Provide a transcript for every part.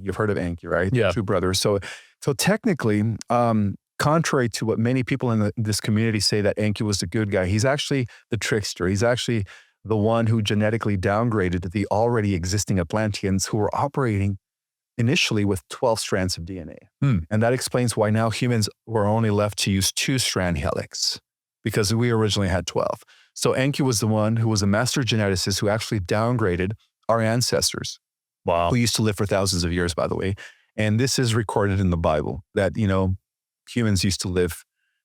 You've heard of Enki, right? Yeah. Two brothers. So technically, contrary to what many people in this community say that Enki was the good guy, he's actually the trickster. He's actually the one who genetically downgraded the already existing Atlanteans who were operating initially with 12 strands of DNA. And that explains why now humans were only left to use 2-strand helix, because we originally had 12. So Enki was the one who was a master geneticist who actually downgraded our ancestors. Wow. Who used to live for thousands of years, by the way. And this is recorded in the Bible that, humans used to live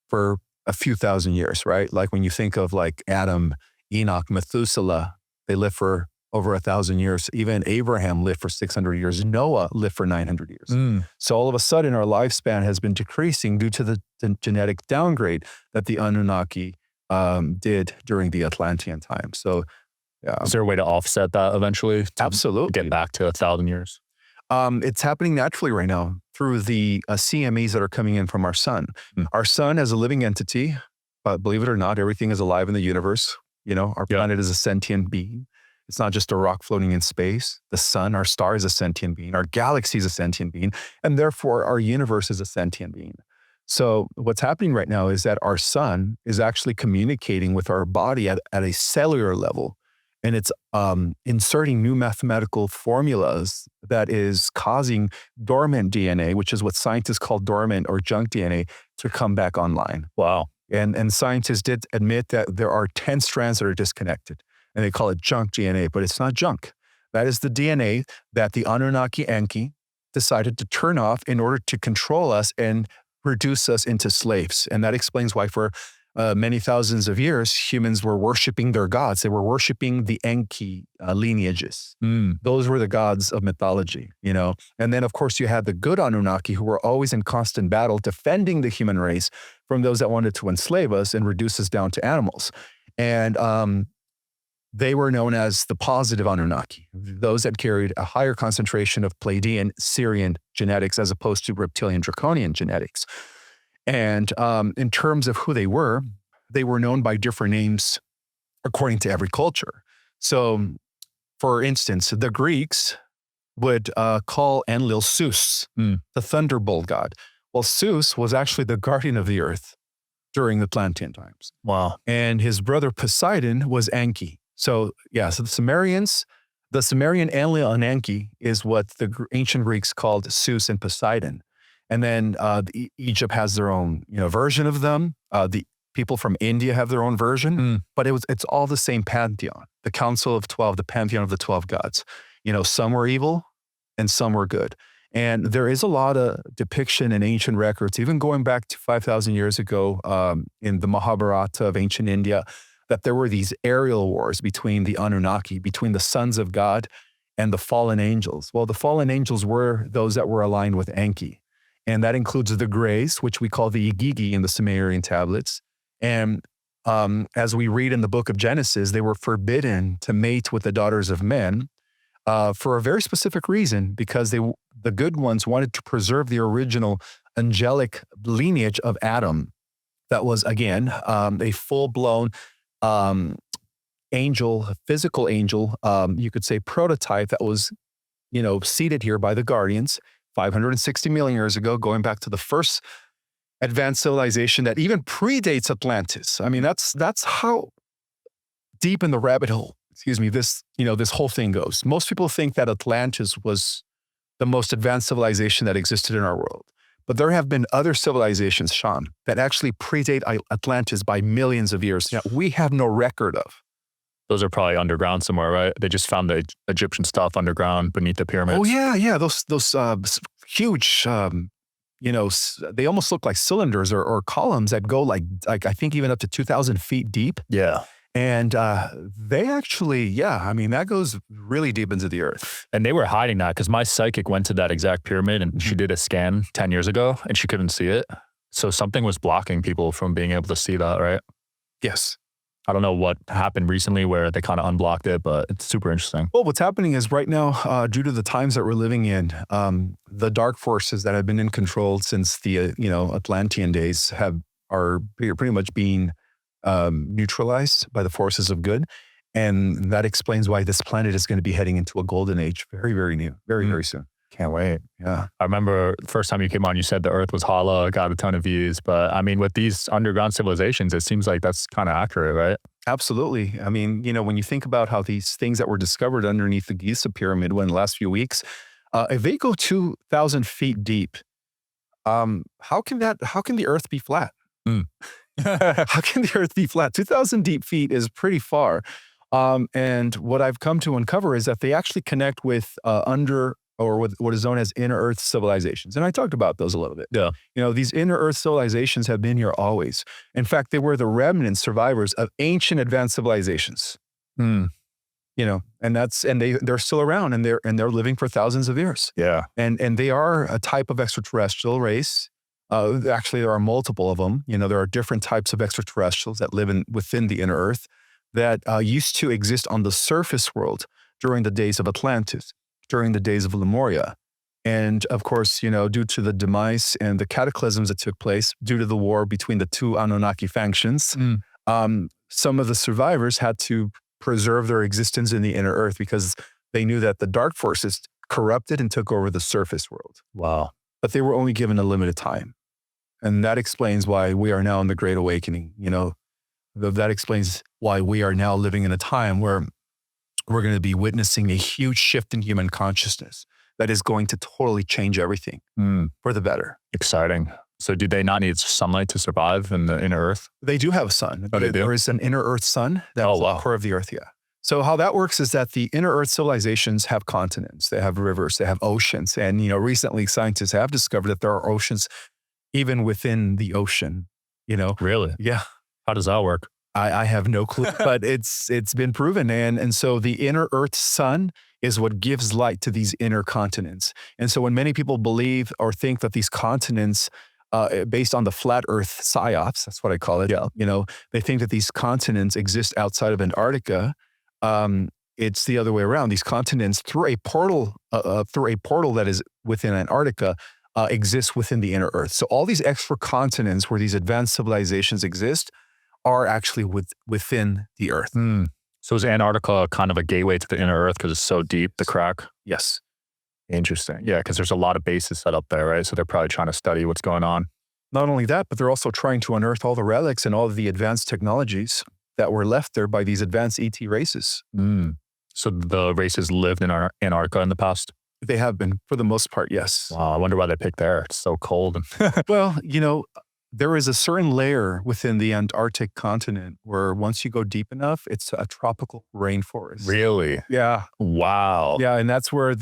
for a few thousand years, right? Like when you think of like Adam, Enoch, Methuselah, they lived for over 1,000 years. Even Abraham lived for 600 years. Noah lived for 900 years. So all of a sudden, our lifespan has been decreasing due to the genetic downgrade that the Anunnaki did during the Atlantean time. So, yeah. Is there a way to offset that eventually? Absolutely. Get back to 1,000 years? It's happening naturally right now through the CMEs that are coming in from our sun. Our sun as a living entity, believe it or not, everything is alive in the universe. Our planet is a sentient being. It's not just a rock floating in space. The sun, our star, is a sentient being. Our galaxy is a sentient being. And therefore, our universe is a sentient being. So what's happening right now is that our sun is actually communicating with our body at a cellular level. And it's inserting new mathematical formulas that is causing dormant DNA, which is what scientists call dormant or junk DNA, to come back online. Wow. And scientists did admit that there are 10 strands that are disconnected. And they call it junk DNA, but it's not junk. That is the DNA that the Anunnaki Enki decided to turn off in order to control us and reduce us into slaves. And that explains why for many thousands of years, humans were worshiping their gods. They were worshiping the Enki lineages. Those were the gods of mythology, And then, of course, you had the good Anunnaki who were always in constant battle defending the human race from those that wanted to enslave us and reduce us down to animals. And they were known as the positive Anunnaki, those that carried a higher concentration of Pleiadian, Sirian genetics as opposed to reptilian, draconian genetics. And in terms of who they were known by different names according to every culture. So, for instance, the Greeks would call Enlil Zeus, the thunderbolt god. Well, Zeus was actually the guardian of the earth during the Atlantean times. Wow. And his brother Poseidon was Enki. So, so the Sumerian Enlil and Enki is what the ancient Greeks called Zeus and Poseidon. And then Egypt has their own, version of them. The people from India have their own version, but it's all the same pantheon. The Council of 12, the pantheon of the 12 gods. Some were evil and some were good. And there is a lot of depiction in ancient records, even going back to 5,000 years ago in the Mahabharata of ancient India, that there were these aerial wars between the Anunnaki, between the sons of God and the fallen angels. Well, the fallen angels were those that were aligned with Enki. And that includes the Greys, which we call the Igigi in the Sumerian tablets. And as we read in the book of Genesis, they were forbidden to mate with the daughters of men for a very specific reason, because the good ones wanted to preserve the original angelic lineage of Adam. That was, again, a full-blown angel, physical angel, you could say prototype that was, seated here by the guardians 560 million years ago, going back to the first advanced civilization that even predates Atlantis. I mean, that's how deep in the rabbit hole, this whole thing goes. Most people think that Atlantis was the most advanced civilization that existed in our world. But there have been other civilizations, Sean, that actually predate Atlantis by millions of years that we have no record of. Those are probably underground somewhere, right? They just found the Egyptian stuff underground beneath the pyramids. Oh, yeah. Those huge, they almost look like cylinders or columns that go like I think even up to 2,000 feet deep. Yeah. And they actually, that goes really deep into the earth. And they were hiding that because my psychic went to that exact pyramid and she did a scan 10 years ago and she couldn't see it. So something was blocking people from being able to see that, right? Yes. I don't know what happened recently where they kind of unblocked it, but it's super interesting. Well, what's happening is right now, due to the times that we're living in, the dark forces that have been in control since the Atlantean days are pretty much being neutralized by the forces of good. And that explains why this planet is going to be heading into a golden age very, very soon. Can't wait. Yeah. I remember the first time you came on, you said the earth was hollow. It got a ton of views. But I mean, with these underground civilizations, it seems like that's kind of accurate, right? Absolutely. I mean, when you think about how these things that were discovered underneath the Giza pyramid in the last few weeks, if they go 2,000 feet deep, how can the earth be flat? How can the earth be flat? 2,000 deep feet is pretty far. And what I've come to uncover is that they actually connect with with what is known as inner earth civilizations. And I talked about those a little bit. Yeah. These inner earth civilizations have been here always. In fact, they were the remnant survivors of ancient advanced civilizations. And they're still around, and they're living for thousands of years. Yeah. And they are a type of extraterrestrial race. Actually, there are multiple of them. There are different types of extraterrestrials that live within the inner earth that used to exist on the surface world during the days of Atlantis, during the days of Lemuria. And of course, due to the demise and the cataclysms that took place due to the war between the two Anunnaki factions, some of the survivors had to preserve their existence in the inner earth because they knew that the dark forces corrupted and took over the surface world. Wow. But they were only given a limited time. And that explains why we are now in the Great Awakening. That explains why we are now living in a time where we're going to be witnessing a huge shift in human consciousness that is going to totally change everything for the better. Exciting. So do they not need sunlight to survive in the inner earth? They do have a sun. Oh, they do? There is an inner earth sun that's the core of the earth, yeah. So how that works is that the inner earth civilizations have continents, they have rivers, they have oceans. And, recently scientists have discovered that there are oceans even within the ocean, Really? Yeah. How does that work? I have no clue, but it's been proven. And so the inner earth sun is what gives light to these inner continents. And so when many people believe or think that these continents, based on the flat earth psyops, that's what I call it, they think that these continents exist outside of Antarctica. It's the other way around. These continents, through a portal that is within Antarctica, exist within the inner earth. So all these extra continents where these advanced civilizations exist are actually within the earth. So is Antarctica kind of a gateway to the inner earth because it's so deep, the crack? Yes. Interesting. Yeah, because there's a lot of bases set up there, right? So they're probably trying to study what's going on. Not only that, but they're also trying to unearth all the relics and all of the advanced technologies that were left there by these advanced ET races. So the races lived in Antarctica in the past? They have been, for the most part, yes. Wow, I wonder why they picked there. It's so cold. Well, there is a certain layer within the Antarctic continent where once you go deep enough, it's a tropical rainforest. Really? Yeah. Wow. Yeah, and that's where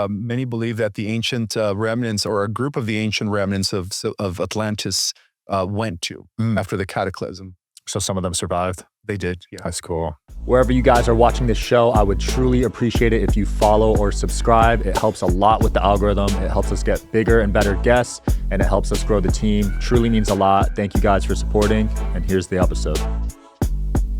many believe that the ancient remnants, or a group of the ancient remnants of Atlantis went to after the cataclysm. So some of them survived? They did, yeah. That's cool. Wherever you guys are watching this show, I would truly appreciate it if you follow or subscribe. It helps a lot with the algorithm. It helps us get bigger and better guests, and it helps us grow the team. Truly means a lot. Thank you guys for supporting, and here's the episode.